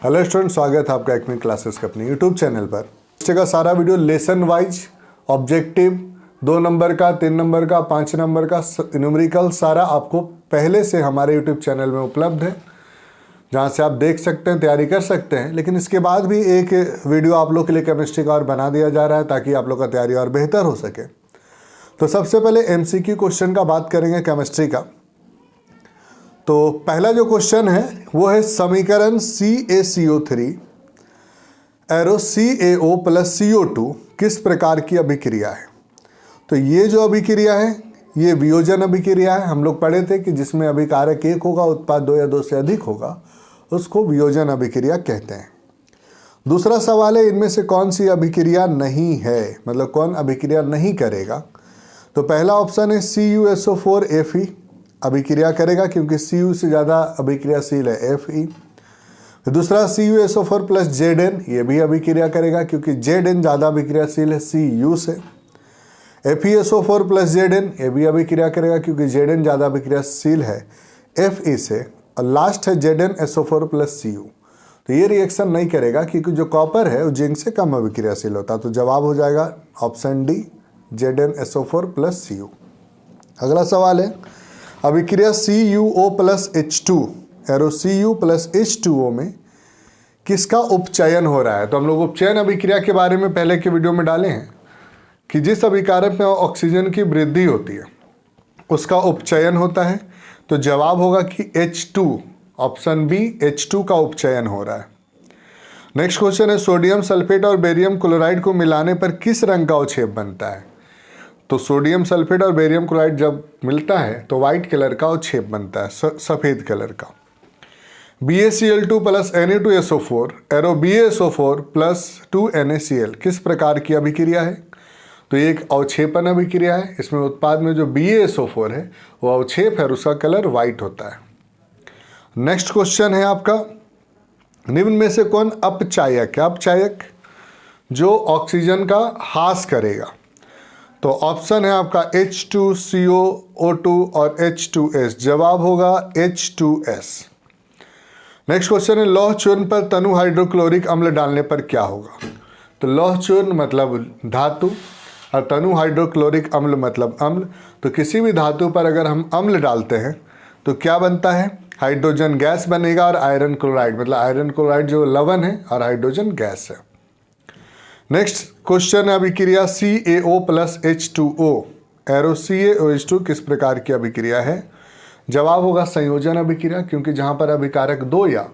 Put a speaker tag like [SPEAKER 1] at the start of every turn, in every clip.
[SPEAKER 1] Hello student, स्वागत है आपका एक्मी क्लासेस के अपने यूट्यूब चैनल पर। इस का सारा video lesson wise, objective, 2 number का, 3 नंबर का, 5 नंबर का, न्यूमेरिकल सारा आपको पहले से हमारे यूट्यूब चैनल में उपलब्ध है, जहाँ से आप देख सकते हैं, तैयारी कर सकते हैं। लेकिन इसके बाद भी एक वीडियो आप लोग के लिए केमिस्ट्री का और बना दिया जा रहा है ताकि आप लोग का तैयारी और बेहतर हो सके। तो सबसे पहले MCQ क्वेश्चन का बात करेंगे केमिस्ट्री का। तो पहला जो क्वेश्चन है वो है समीकरण CaCO3 arrow CaO plus CO2 किस प्रकार की अभिक्रिया है। तो ये जो अभिक्रिया है ये वियोजन अभिक्रिया है। हम लोग पढ़े थे कि जिसमें अभिकारक 1 होगा, उत्पाद 2 या 2 से अधिक होगा, उसको वियोजन अभिक्रिया कहते हैं। दूसरा सवाल है इनमें से कौन सी अभिक्रिया नहीं है, मतलब कौन अभिक्रिया नहीं करेगा। तो पहला ऑप्शन है CuSO4Fe अभिक्रिया करेगा क्योंकि Cu से ज़्यादा अभिक्रियाशील है Fe। दूसरा CuSO4 प्लस Zn, ये भी अभिक्रिया करेगा क्योंकि Zn ज़्यादा अभिक्रियाशील है Cu से। FeSO4 प्लस Zn, ये भी अभिक्रिया करेगा क्योंकि Zn ज़्यादा अभिक्रियाशील है Fe से। और लास्ट है ZnSO4 प्लस Cu, तो ये रिएक्शन नहीं करेगा क्योंकि जो कॉपर है वो जिंक से कम अभिक्रियाशील होता है। तो जवाब हो जाएगा option D, ZnSO4 plus Cu। अगला सवाल है अभिक्रिया CuO plus H2 arrow Cu plus H2O में किसका उपचयन हो रहा है। तो हम लोग उपचयन अभिक्रिया के बारे में पहले के वीडियो में डाले हैं कि जिस अभिकारक में ऑक्सीजन की वृद्धि होती है उसका उपचयन होता है। तो जवाब होगा कि H2, ऑप्शन बी, H2 का उपचयन हो रहा है। नेक्स्ट क्वेश्चन है सोडियम सल्फेट और बेरियम क्लोराइड को मिलाने पर किस रंग का अवक्षेप बनता है। तो सोडियम सल्फेट और बेरियम क्लोराइड जब मिलता है तो वाइट कलर का अवक्षेप बनता है, सफ़ेद कलर का। BaCl2 plus Na2SO4 arrow BaSO4 plus 2NaCl किस प्रकार की अभिक्रिया है। तो ये एक अवक्षेपन अभिक्रिया है। इसमें उत्पाद में जो BaSO4 है वो अवक्षेप है और उसका कलर वाइट होता है। नेक्स्ट क्वेश्चन है आपका निम्न में से कौन अपचायक है। अपचायक जो ऑक्सीजन का ह्रास करेगा। तो ऑप्शन है आपका H2COO2 और H2S, जवाब होगा H2S। नेक्स्ट क्वेश्चन है लौह चूर्ण पर तनु हाइड्रोक्लोरिक अम्ल डालने पर क्या होगा। तो लौह चूर्ण मतलब धातु और तनु हाइड्रोक्लोरिक अम्ल मतलब अम्ल। तो किसी भी धातु पर अगर हम अम्ल डालते हैं तो क्या बनता है, हाइड्रोजन गैस बनेगा और आयरन क्लोराइड, मतलब आयरन क्लोराइड जो लवण है और हाइड्रोजन गैस है। नेक्स्ट क्वेश्चन है अभिक्रिया CaO plus H2O arrow CaOH2 किस प्रकार की अभिक्रिया है। जवाब होगा संयोजन अभिक्रिया क्योंकि जहाँ पर अभिकारक 2 या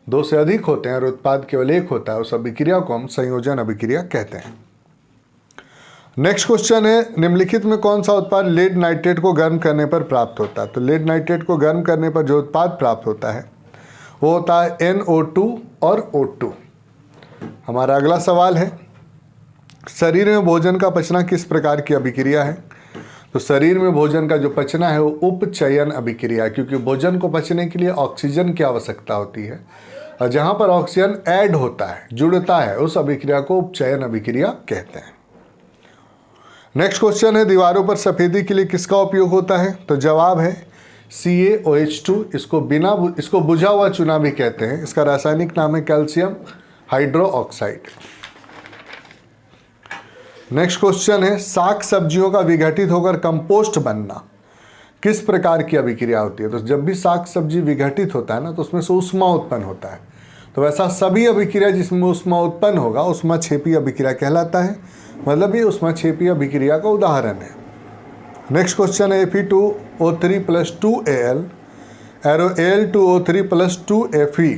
[SPEAKER 1] 2 से अधिक होते हैं और उत्पाद केवल 1 होता है उस अभिक्रिया को हम संयोजन अभिक्रिया कहते हैं। नेक्स्ट क्वेश्चन है निम्नलिखित में कौन सा उत्पाद लेड नाइट्रेट को गर्म करने पर प्राप्त होता है। तो लेड नाइट्रेट को गर्म करने पर जो उत्पाद प्राप्त होता है वो होता है NO2 और O2। हमारा अगला सवाल है शरीर में भोजन का पचना किस प्रकार की अभिक्रिया है। तो शरीर में भोजन का जो पचना है वो उपचयन अभिक्रिया है क्योंकि भोजन को पचने के लिए ऑक्सीजन की आवश्यकता होती है और जहाँ पर ऑक्सीजन ऐड होता है, जुड़ता है, उस अभिक्रिया को उपचयन अभिक्रिया कहते हैं। नेक्स्ट क्वेश्चन है दीवारों पर सफ़ेदी के लिए किसका उपयोग होता है। तो जवाब है CaOH2। इसको बुझा हुआ चूना भी कहते हैं। इसका रासायनिक नाम है कैल्शियम हाइड्रोक्साइड। नेक्स्ट क्वेश्चन है साग सब्जियों का विघटित होकर कंपोस्ट बनना किस प्रकार की अभिक्रिया होती है। तो जब भी साग सब्जी विघटित होता है ना तो उसमें से ऊष्मा उत्पन्न होता है। तो वैसा सभी अभिक्रिया जिसमें ऊष्मा उत्पन्न होगा ऊष्माक्षेपी अभिक्रिया कहलाता है, मतलब ये ऊष्माक्षेपी अभिक्रिया का उदाहरण है। नेक्स्ट क्वेश्चन है Fe2O3 plus 2Al arrow Al2O3 plus 2Fe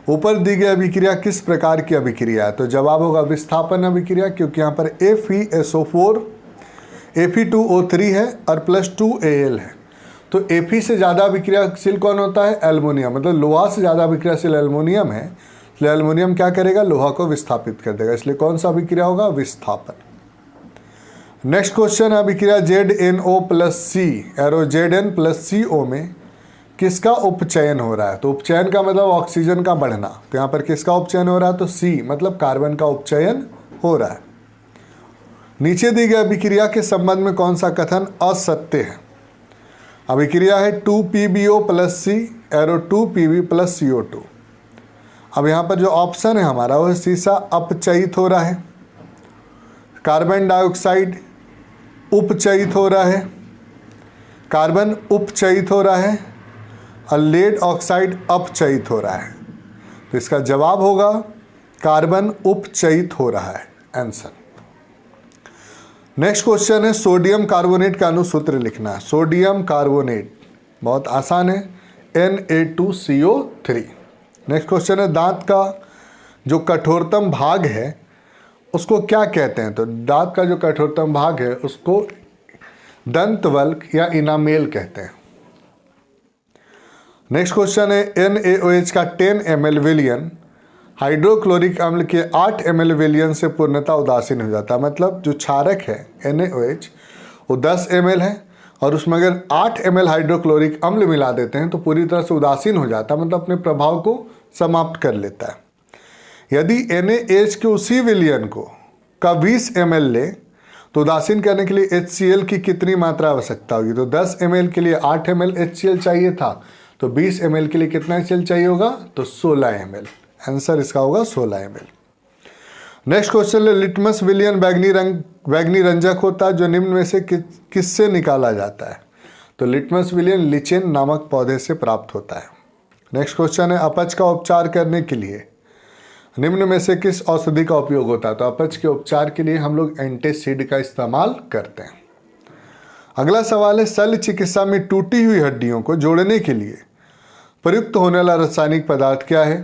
[SPEAKER 1] ऊपर दी गई अभिक्रिया किस प्रकार की अभिक्रिया है। तो जवाब होगा विस्थापन अभिक्रिया क्योंकि यहाँ पर FeSO4 Fe2O3 है और प्लस 2Al है। तो Fe से ज़्यादा अभिक्रियाशील कौन होता है, एल्युमिनियम, मतलब लोहा से ज़्यादा अभिक्रियाशील एल्युमिनियम है। इसलिए एल्युमिनियम क्या करेगा, लोहा को विस्थापित कर देगा, इसलिए कौन सा अभिक्रिया होगा, विस्थापन। नेक्स्ट क्वेश्चन है अभिक्रिया ZnO plus C arrow Zn plus CO में किसका उपचयन हो रहा है। तो उपचयन का मतलब ऑक्सीजन का बढ़ना। तो यहाँ पर किसका उपचयन हो रहा है, तो C मतलब कार्बन का उपचयन हो रहा है। नीचे दी गई अभिक्रिया के संबंध में कौन सा कथन असत्य है। अभिक्रिया है 2PbO plus C arrow 2Pb plus CO2। अब यहाँ पर जो ऑप्शन है हमारा वो सीसा अपचयित हो रहा है, कार्बन डाइऑक्साइड उपचयित हो रहा है, कार्बन उपचयित हो रहा है और लेड ऑक्साइड अपचयित हो रहा है। तो इसका जवाब होगा कार्बन उपचयित हो रहा है, आंसर। नेक्स्ट क्वेश्चन है सोडियम कार्बोनेट का अनुसूत्र लिखना है। सोडियम कार्बोनेट बहुत आसान है, Na2CO3। नेक्स्ट क्वेश्चन है दांत का जो कठोरतम भाग है उसको क्या कहते हैं? तो दांत का जो कठोरतम भाग है उसको दंतवल्क या इनामेल कहते हैं। नेक्स्ट क्वेश्चन है NaOH का 10 ml विलयन हाइड्रोक्लोरिक अम्ल के 8 ml विलयन से पूर्णतः उदासीन हो जाता है। मतलब जो क्षारक है NaOH वो 10 ml है और उसमें अगर 8 ml हाइड्रोक्लोरिक अम्ल मिला देते हैं तो पूरी तरह से उदासीन हो जाता है, मतलब अपने प्रभाव को समाप्त कर लेता है। यदि NaH के उसी विलयन को का 20 ml ले तो उदासीन करने के लिए HCl की कितनी मात्रा आवश्यकता होगी? तो 10 ml के लिए 8 ml HCl चाहिए था, तो 20 ml के लिए कितना HCl चाहिए होगा? तो 16 ml। आंसर इसका होगा 16 ml। नेक्स्ट क्वेश्चन है लिटमस विलयन बैगनी रंजक होता है जो निम्न में से किससे निकाला जाता है? तो लिटमस विलयन लिचेन नामक पौधे से प्राप्त होता है। नेक्स्ट क्वेश्चन है अपच का उपचार करने के लिए निम्न में से किस औषधि का उपयोग होता है? तो अपच के उपचार के लिए हम लोग एंटासिड का इस्तेमाल करते हैं। अगला सवाल है शल्य चिकित्सा में टूटी हुई हड्डियों को जोड़ने के लिए प्रयुक्त होने वाला रासायनिक पदार्थ क्या है?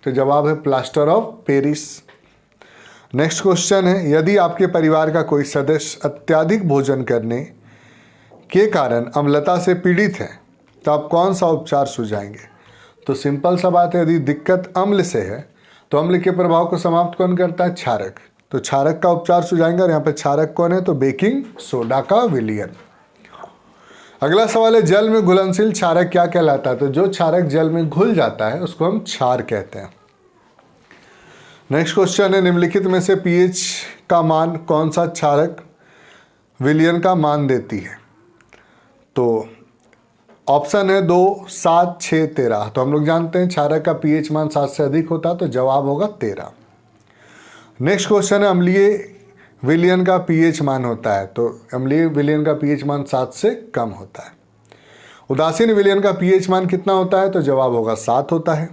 [SPEAKER 1] तो जवाब है plaster of Paris. Next question है यदि आपके परिवार का कोई सदस्य अत्यधिक भोजन करने के कारण अम्लता से पीड़ित है तो आप कौन सा उपचार सुझाएंगे? तो सिंपल सा बात है, यदि दिक्कत अम्ल से है तो अम्ल के प्रभाव को समाप्त कौन करता है? क्षारक। तो क्षारक का उपचार सुझाएंगे और यहाँ पर क्षारक कौन है? तो बेकिंग सोडा का विलयन। अगला सवाल है जल में घुलनशील क्षारक क्या कहलाता है? तो जो क्षारक जल में घुल जाता है उसको हम क्षार कहते हैं। नेक्स्ट क्वेश्चन है निम्नलिखित में से pH का मान कौन सा क्षारक विलयन का मान देती है? तो ऑप्शन है 2, 7, 6, 13। तो हम लोग जानते हैं क्षारक का pH मान 7 से अधिक होता तो जवाब होगा 13। नेक्स्ट क्वेश्चन है अम्लीय विलयन का pH मान होता है, तो अम्लीय विलयन का pH मान 7 से कम होता है। उदासीन विलयन का pH मान कितना होता है? तो जवाब होगा 7 होता है।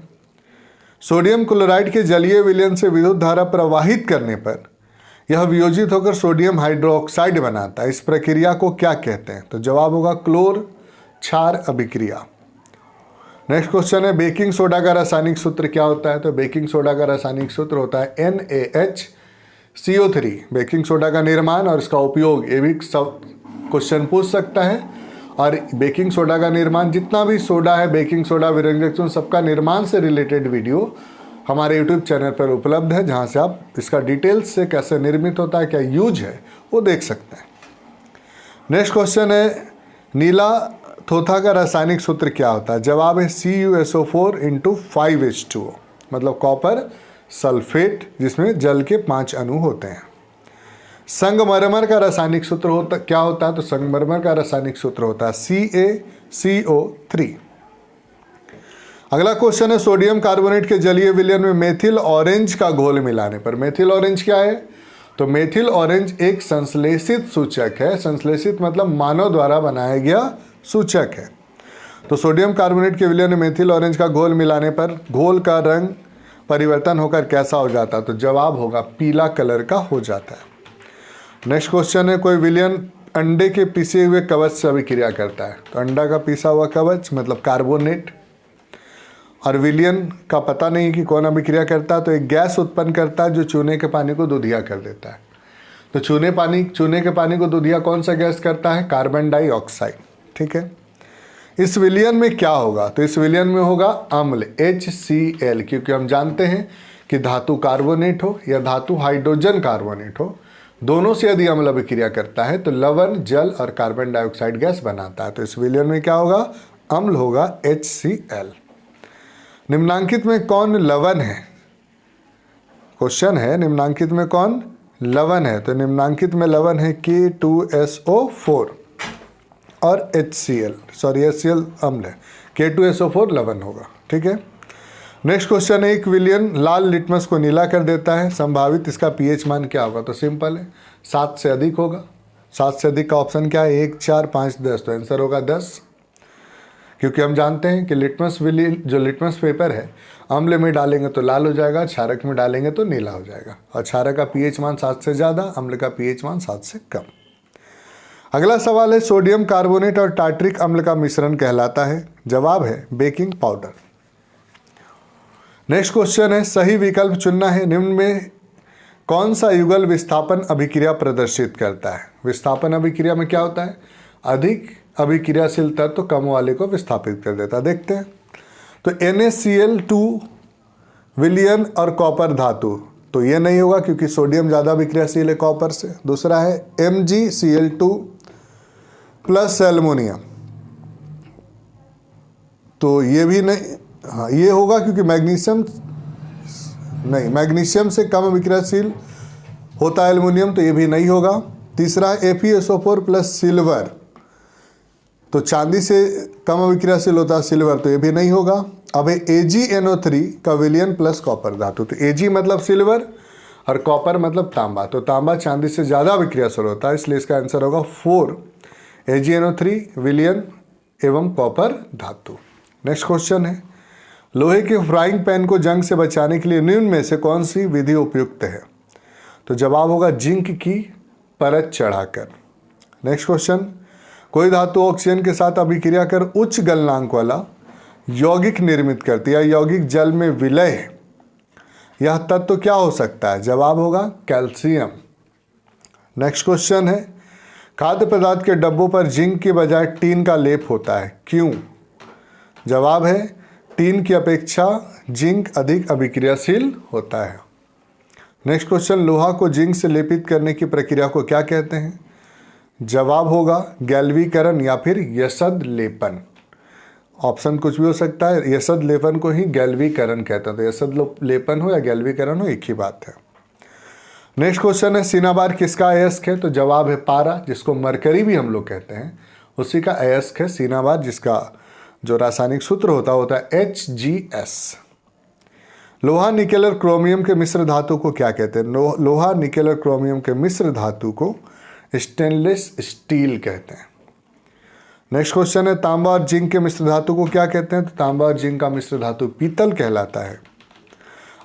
[SPEAKER 1] सोडियम क्लोराइड के जलीय विलयन से विद्युत धारा प्रवाहित करने पर यह वियोजित होकर सोडियम हाइड्रोक्साइड बनाता है, इस प्रक्रिया को क्या कहते हैं? तो जवाब होगा क्लोर क्षार अभिक्रिया। नेक्स्ट क्वेश्चन है बेकिंग सोडा का रासायनिक सूत्र क्या होता है? तो बेकिंग सोडा का रासायनिक सूत्र होता है NaHCO3। बेकिंग सोडा का निर्माण और इसका उपयोग, ये भी सब क्वेश्चन पूछ सकता है। और बेकिंग सोडा का निर्माण, जितना भी सोडा है, बेकिंग सोडा, विरंजक, सबका निर्माण से रिलेटेड वीडियो हमारे यूट्यूब चैनल पर उपलब्ध है, जहां से आप इसका डिटेल्स से कैसे निर्मित होता है, क्या यूज है, वो देख सकते हैं। नेक्स्ट क्वेश्चन है नीला थोथा का रासायनिक सूत्र क्या होता है? जवाब है CuSO4 × 5H2O, मतलब कॉपर सल्फेट, जिसमें जल के 5 अणु होते हैं। संगमरमर का रासायनिक सूत्र क्या होता है? तो संगमरमर का रासायनिक सूत्र होता है CaCO3। अगला क्वेश्चन है सोडियम कार्बोनेट के जलीय विलयन में मेथिल ऑरेंज का घोल मिलाने पर, मेथिल ऑरेंज क्या है? तो मेथिल ऑरेंज एक संश्लेषित सूचक है। संश्लेषित मतलब मानव द्वारा बनाया गया सूचक है। तो सोडियम कार्बोनेट के विलयन में मेथिल ऑरेंज का घोल मिलाने पर घोल का रंग परिवर्तन होकर कैसा हो जाता है? तो जवाब होगा पीला कलर का हो जाता है। नेक्स्ट क्वेश्चन है कोई विलयन अंडे के पिसे हुए कवच से अभिक्रिया करता है। तो अंडा का पिसा हुआ कवच मतलब कार्बोनेट, और विलयन का पता नहीं कि कौन अभिक्रिया करता है, तो एक गैस उत्पन्न करता है जो चूने के पानी को दूधिया कर देता है। तो चूने के पानी को दूधिया कौन सा गैस करता है? Carbon dioxide. ठीक है, इस विलयन में क्या होगा? तो इस विलयन में होगा अम्ल HCl, क्योंकि हम जानते हैं कि धातु कार्बोनेट हो या धातु हाइड्रोजन कार्बोनेट हो, दोनों से यदि अम्ल अभिक्रिया करता है तो लवण, जल और कार्बन डाइऑक्साइड गैस बनाता है। तो इस विलयन में क्या होगा? अम्ल होगा HCl। निम्नांकित में कौन लवण है? क्वेश्चन है निम्नांकित में कौन लवण है? तो निम्नांकित में लवण है K2SO4 और HCl अम्ल है, K2SO4 लवण होगा। ठीक है, नेक्स्ट क्वेश्चन है, 1 विलियन लाल लिटमस को नीला कर देता है, संभावित इसका पीएच मान क्या होगा? तो सिंपल है, 7 से अधिक होगा। 7 से अधिक का ऑप्शन क्या है? 1, 4, 5, 10। तो आंसर होगा 10, क्योंकि हम जानते हैं कि जो लिटमस पेपर है अम्ल में डालेंगे तो लाल हो जाएगा, क्षारक में डालेंगे तो नीला हो जाएगा। और क्षारक का पीएच मान 7 से ज़्यादा, अम्ल का पीएच मान 7 से कम। अगला सवाल है, सोडियम कार्बोनेट और टार्ट्रिक अम्ल का मिश्रण कहलाता है? जवाब है बेकिंग पाउडर। नेक्स्ट क्वेश्चन है, सही विकल्प चुनना है। निम्न में कौन सा युगल विस्थापन अभिक्रिया प्रदर्शित करता है? विस्थापन अभिक्रिया में क्या होता है? अधिक अभिक्रियाशील तत्व कम वाले को विस्थापित कर देता है। देखते हैं, तो NaCl2 विलियन और कॉपर धातु, तो ये नहीं होगा क्योंकि सोडियम ज़्यादा अभिक्रियाशील है कॉपर से। दूसरा है MgCl2 प्लस एल्युमिनियम, तो ये भी नहीं, हाँ ये होगा क्योंकि मैग्नीशियम से कम अभिक्रियाशील होता है एल्युमिनियम, तो ये भी नहीं होगा। तीसरा है FeSO4 प्लस सिल्वर, तो चांदी से कम अभिक्रियाशील होता है सिल्वर, तो ये भी नहीं होगा। अब है AgNO3 का विलियन प्लस कॉपर धातु, तो Ag मतलब सिल्वर और कॉपर मतलब तांबा, तो तांबा चांदी से ज़्यादा अभिक्रियाशील होता है, इसलिए इसका आंसर होगा 4 AgNO3 विलियन एवं कॉपर धातु। नेक्स्ट क्वेश्चन है, लोहे के फ्राइंग पैन को जंग से बचाने के लिए निम्न में से कौन सी विधि उपयुक्त है? तो जवाब होगा जिंक की परत चढ़ाकर। नेक्स्ट क्वेश्चन, कोई धातु ऑक्सीजन के साथ अभिक्रिया कर उच्च गलनांक वाला यौगिक निर्मित करती है, यौगिक जल में विलय है, यह तत्व क्या हो सकता है? जवाब होगा कैल्शियम। नेक्स्ट क्वेश्चन है, खाद्य पदार्थ के डब्बों पर जिंक के बजाय टीन का लेप होता है, क्यों? जवाब है टीन की अपेक्षा जिंक अधिक अभिक्रियाशील होता है। नेक्स्ट क्वेश्चन, लोहा को जिंक से लेपित करने की प्रक्रिया को क्या कहते हैं? जवाब होगा गैल्वीकरण या फिर यसद लेपन। ऑप्शन कुछ भी हो सकता है, यसद लेपन को ही गैल्वीकरण कहते हैं, तो यसद लेपन हो या गैल्वीकरण हो एक ही बात है। नेक्स्ट क्वेश्चन है, सिनाबार किसका अयस्क है? तो जवाब है पारा, जिसको मरकरी भी हम लोग कहते हैं, उसी का अयस्क है सिनाबार, जिसका जो रासायनिक सूत्र होता है HGS। लोहा निकेल और क्रोमियम के मिश्र धातु को क्या कहते हैं? लोहा निकेल और क्रोमियम के मिश्र धातु को स्टेनलेस स्टील कहते हैं। नेक्स्ट क्वेश्चन है, तांबा और जिंक के मिश्र धातु को क्या कहते हैं? तो तांबा और जिंक का मिश्र धातु पीतल कहलाता है।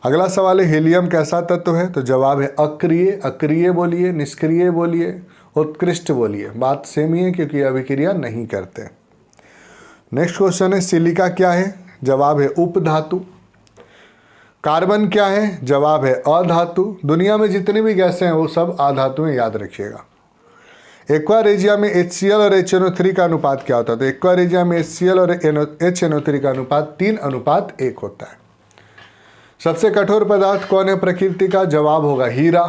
[SPEAKER 1] अगला सवाल है, हीलियम कैसा तत्व है? तो जवाब है अक्रिय। अक्रिय बोलिए, निष्क्रिय बोलिए, उत्कृष्ट बोलिए, बात सेम ही है क्योंकि अभिक्रिया नहीं करते। नेक्स्ट क्वेश्चन है, सिलिका क्या है? जवाब है उपधातु। कार्बन क्या है? जवाब है अधातु। दुनिया में जितनी भी गैसें हैं वो सब अधातु हैं, याद रखिएगा। एक्वा रेजिया में HCl और HNO3 का अनुपात क्या होता है? तो एक्वा रेजिया में HCl और HNO3 का अनुपात 3:1 होता है। सबसे कठोर पदार्थ कौन है प्रकृति का? जवाब होगा हीरा।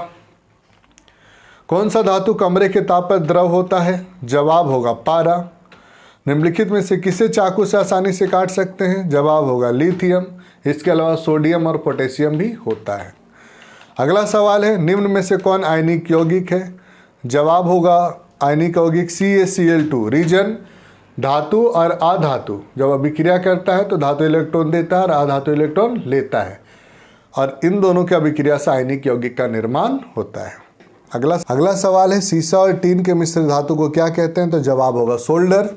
[SPEAKER 1] कौन सा धातु कमरे के ताप पर द्रव होता है? जवाब होगा पारा। निम्नलिखित में से किसे चाकू से आसानी से काट सकते हैं? जवाब होगा लिथियम। इसके अलावा सोडियम और पोटेशियम भी होता है। अगला सवाल है, निम्न में से कौन आयनिक यौगिक है? जवाब होगा आयनिक यौगिक CaCl2। रीजन, धातु और अधातु जब अभिक्रिया करता है तो धातु इलेक्ट्रॉन देता है और अधातु इलेक्ट्रॉन लेता है, और इन दोनों की अभिक्रिया से आयनिक यौगिक का निर्माण होता है। अगला सवाल है, सीसा और टीन के मिश्र धातु को क्या कहते हैं? तो जवाब होगा सोल्डर।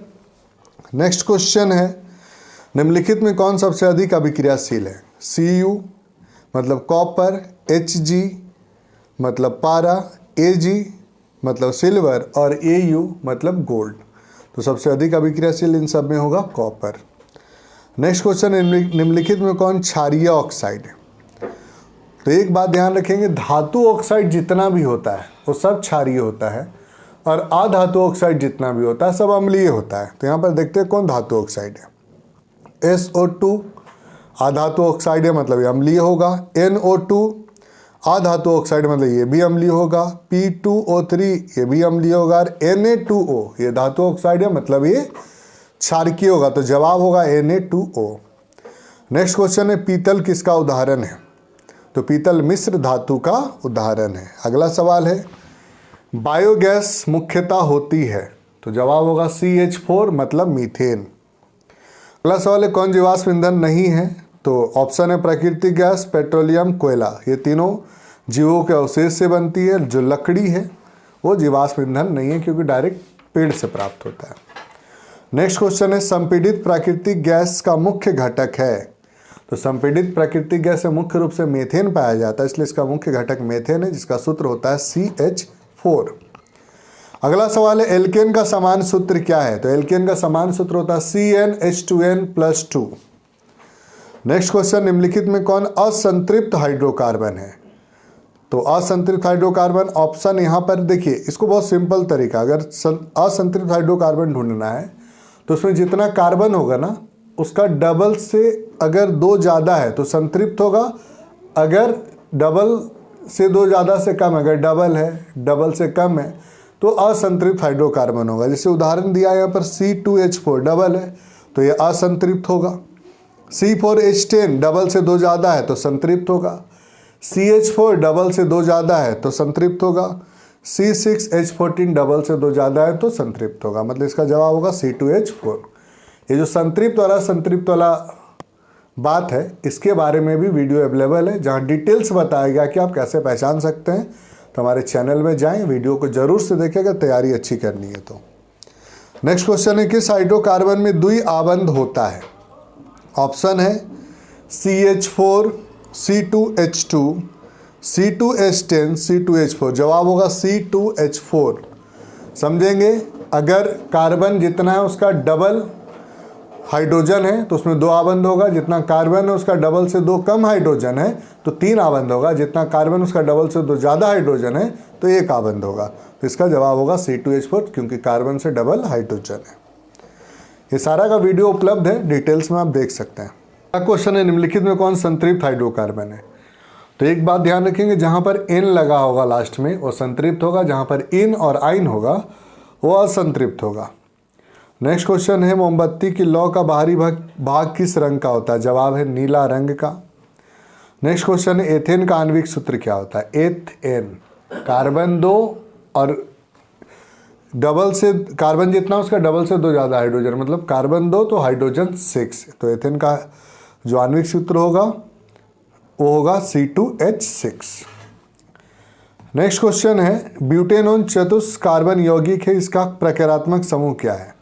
[SPEAKER 1] नेक्स्ट क्वेश्चन है, निम्नलिखित में कौन सबसे अधिक अभिक्रियाशील है? Cu मतलब कॉपर, Hg मतलब पारा, Ag मतलब सिल्वर और Au मतलब गोल्ड। तो सबसे अधिक अभिक्रियाशील इन सब में होगा कॉपर। नेक्स्ट क्वेश्चन है, निम्नलिखित में कौन क्षारीय ऑक्साइड है? तो एक बात ध्यान रखेंगे, धातु ऑक्साइड जितना भी होता है वो सब क्षारीय होता है, और अधातु ऑक्साइड जितना भी होता है सब अम्लीय होता है। तो यहाँ पर देखते हैं कौन धातु ऑक्साइड है। SO2 अधातु ऑक्साइड है, मतलब ये अम्लीय होगा। NO2 अधातु ऑक्साइड, मतलब ये भी अम्लीय होगा। P2O3 ये भी अम्लीय होगा। और Na2O ये धातु ऑक्साइड है, मतलब ये क्षारकीय होगा। तो जवाब होगा Na2O। नेक्स्ट क्वेश्चन है, पीतल किसका उदाहरण है? तो पीतल मिश्र धातु का उदाहरण है। अगला सवाल है, बायोगैस मुख्यतः होती है? तो जवाब होगा CH4 मतलब मीथेन। अगला सवाल है, कौन जीवाश्म ईंधन नहीं है? तो ऑप्शन है प्राकृतिक गैस, पेट्रोलियम, कोयला। ये तीनों जीवों के अवशेष से बनती है। जो लकड़ी है वो जीवाश्म ईंधन नहीं है क्योंकि डायरेक्ट पेड़ से प्राप्त होता है। नेक्स्ट क्वेश्चन है संपीड़ित प्राकृतिक गैस का मुख्य घटक है। तो संपीड़ित प्राकृतिक गैस में मुख्य रूप से मीथेन पाया जाता है, इसलिए इसका मुख्य घटक मीथेन है, जिसका सूत्र होता है CH4। अगला सवाल है एल्केन का समान सूत्र क्या है। तो एल्केन का समान सूत्र होता है CnH2n+2। नेक्स्ट क्वेश्चन, निम्नलिखित में कौन असंतृप्त हाइड्रोकार्बन है। तो असंतृप्त हाइड्रोकार्बन ऑप्शन यहाँ पर देखिए, इसको बहुत सिंपल तरीका, अगर असंतृप्त हाइड्रोकार्बन ढूंढना है तो उसमें जितना कार्बन होगा ना उसका डबल से अगर 2 ज़्यादा है तो संतृप्त होगा, अगर डबल से 2 ज़्यादा से कम, अगर डबल है डबल से कम है तो असंतृप्त हाइड्रोकार्बन होगा। जैसे उदाहरण दिया यहाँ पर C2H4 डबल है तो ये असंतृप्त होगा। C4H10 डबल से 2 ज़्यादा है तो संतृप्त होगा। CH4 डबल से 2 ज़्यादा है तो संतृप्त होगा। C6H14 डबल से 2 ज़्यादा है तो संतृप्त होगा। मतलब इसका जवाब होगा C2H4। ये जो संतृप्त और असंतृप्त वाला बात है इसके बारे में भी वीडियो अवेलेबल है जहाँ डिटेल्स बताया गया कि आप कैसे पहचान सकते हैं। तो हमारे चैनल में जाएं, वीडियो को जरूर से देखें अगर तैयारी अच्छी करनी है तो। नेक्स्ट क्वेश्चन है किस हाइड्रोकार्बन में द्वि आबंध होता है। ऑप्शन है CH4, C2H2, C2H10, C2H4। जवाब होगा C2H4। समझेंगे, अगर कार्बन जितना है उसका डबल हाइड्रोजन है तो उसमें 2 आबंध होगा, जितना कार्बन है उसका डबल से 2 कम हाइड्रोजन है तो 3 आबंध होगा, जितना कार्बन उसका डबल से 2 ज़्यादा हाइड्रोजन है तो 1 आबंध होगा। तो इसका जवाब होगा C2H4 क्योंकि कार्बन से डबल हाइड्रोजन है। ये सारा का वीडियो उपलब्ध है, डिटेल्स में आप देख सकते हैं। अगला क्वेश्चन है निम्नलिखित में कौन संतृप्त हाइड्रोकार्बन है। तो एक बात ध्यान रखेंगे, जहाँ पर N लगा होगा लास्ट में वो संतृप्त होगा, जहाँ पर इन और आइन होगा वो असंतृप्त होगा। नेक्स्ट क्वेश्चन है मोमबत्ती की लौ का बाहरी भाग किस रंग का होता है। जवाब है नीला रंग का। नेक्स्ट क्वेश्चन है एथेन का आणविक सूत्र क्या होता है। एथेन कार्बन 2 और डबल से कार्बन जितना उसका डबल से 2 ज़्यादा हाइड्रोजन, मतलब कार्बन 2 तो हाइड्रोजन 6। तो एथेन का जो आणविक सूत्र होगा वो होगा C2H6। नेक्स्ट क्वेश्चन है ब्यूटेनोन चतुष्क कार्बन यौगिक है, इसका प्रकारात्मक समूह क्या है।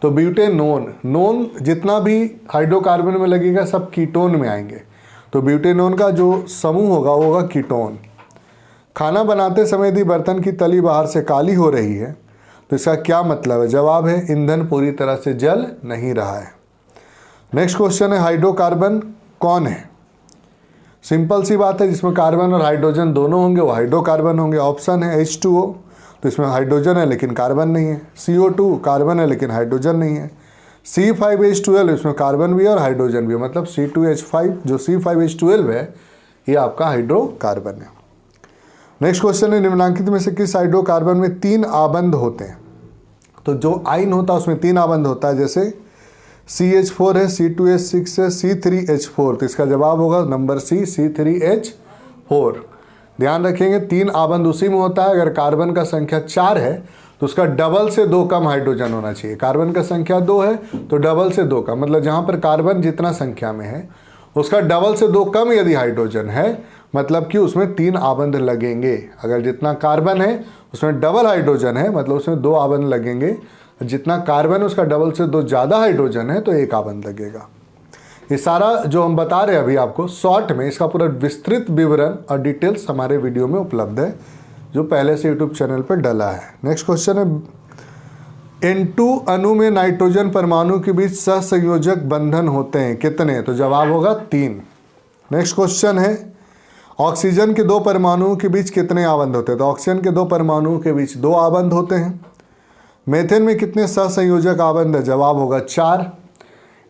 [SPEAKER 1] तो ब्यूटेनोन जितना भी हाइड्रोकार्बन में लगेगा सब कीटोन में आएंगे। तो ब्यूटेनोन का जो समूह होगा वो होगा कीटोन। खाना बनाते समय यदि बर्तन की तली बाहर से काली हो रही है तो इसका क्या मतलब है। जवाब है ईंधन पूरी तरह से जल नहीं रहा है। नेक्स्ट क्वेश्चन है हाइड्रोकार्बन कौन है। सिंपल सी बात है, जिसमें कार्बन और हाइड्रोजन दोनों होंगे वो हाइड्रोकार्बन होंगे। ऑप्शन है H2O, तो इसमें हाइड्रोजन है लेकिन कार्बन नहीं है। CO2 कार्बन है लेकिन हाइड्रोजन नहीं है। C5H12 इसमें कार्बन भी है और हाइड्रोजन भी है, मतलब C2H5 जो C5H12 है ये आपका हाइड्रोकार्बन है। नेक्स्ट क्वेश्चन है निम्नलिखित में से किस हाइड्रोकार्बन में 3 आबंध होते हैं। तो जो आइन होता है उसमें 3 आबंध होता है, जैसे CH4 है, C2H6 है, C3H4। तो इसका जवाब होगा नंबर C C3H4। ध्यान रखेंगे 3 आबंध उसी में होता है अगर कार्बन का संख्या 4 है तो उसका डबल से 2 कम हाइड्रोजन होना चाहिए। कार्बन का संख्या 2 है तो डबल से 2 कम, मतलब जहाँ पर कार्बन जितना संख्या में है उसका डबल से 2 कम यदि हाइड्रोजन है मतलब कि उसमें 3 आबंध लगेंगे। अगर जितना कार्बन है उसमें डबल हाइड्रोजन है मतलब उसमें 2 आबंध लगेंगे। जितना कार्बन है उसका डबल से 2 ज़्यादा हाइड्रोजन है तो 1 आबंध लगेगा। ये सारा जो हम बता रहे हैं अभी आपको शॉर्ट में, इसका पूरा विस्तृत विवरण और डिटेल्स हमारे वीडियो में उपलब्ध है जो पहले से यूट्यूब चैनल पर डला है। नेक्स्ट क्वेश्चन है N2 अणु में नाइट्रोजन परमाणु के बीच सहसंयोजक बंधन होते हैं कितने। तो जवाब होगा 3। नेक्स्ट क्वेश्चन है ऑक्सीजन के 2 परमाणुओं के बीच कितने आबंध होते हैं। तो ऑक्सीजन के 2 परमाणुओं के बीच 2 आबंध होते हैं। मीथेन में कितने सहसंयोजक आबंध है। जवाब होगा 4।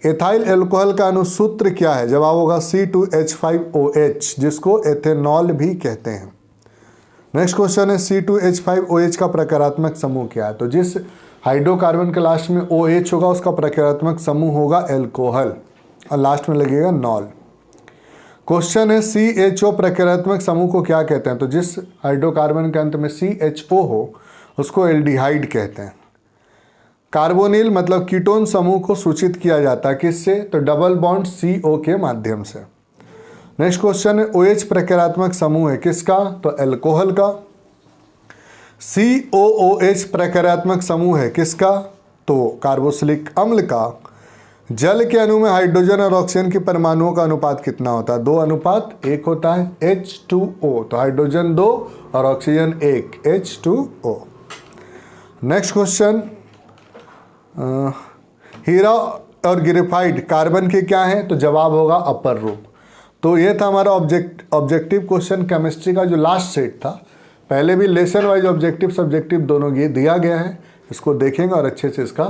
[SPEAKER 1] एथाइल अल्कोहल का अनुसूत्र क्या है। जवाब होगा C2H5OH जिसको एथेनॉल भी कहते हैं। नेक्स्ट क्वेश्चन है C2H5OH का प्रकारात्मक समूह क्या है। तो जिस हाइड्रोकार्बन के लास्ट में OH होगा उसका प्रकारात्मक समूह होगा अल्कोहल और लास्ट में लगेगा नॉल। क्वेश्चन है CHO प्रकारात्मक समूह को क्या कहते हैं। तो जिस हाइड्रोकार्बन के अंत में CHO हो उसको एल्डिहाइड कहते हैं। कार्बोनिल मतलब कीटोन समूह को सूचित किया जाता है किससे? तो डबल बॉन्ड CO के माध्यम से। नेक्स्ट क्वेश्चन है OH प्रकारात्मक समूह है किसका? तो अल्कोहल का। COOH प्रकारात्मक समूह है किसका? तो कार्बोक्सिलिक अम्ल का। जल के अणु में हाइड्रोजन और ऑक्सीजन के परमाणुओं का अनुपात कितना होता है? 2:1 होता है। H2O, तो हाइड्रोजन 2 और ऑक्सीजन 1, H2O। नेक्स्ट क्वेश्चन, हीरा और ग्रेफाइट कार्बन के क्या हैं? तो जवाब होगा अपर रूप। तो ये था हमारा ऑब्जेक्टिव क्वेश्चन केमिस्ट्री का जो लास्ट सेट था। पहले भी लेसन वाइज ऑब्जेक्टिव सब्जेक्टिव दोनों ये दिया गया है, इसको देखेंगे और अच्छे से इसका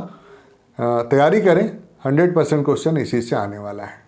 [SPEAKER 1] तैयारी करें। 100% क्वेश्चन इसी से आने वाला है।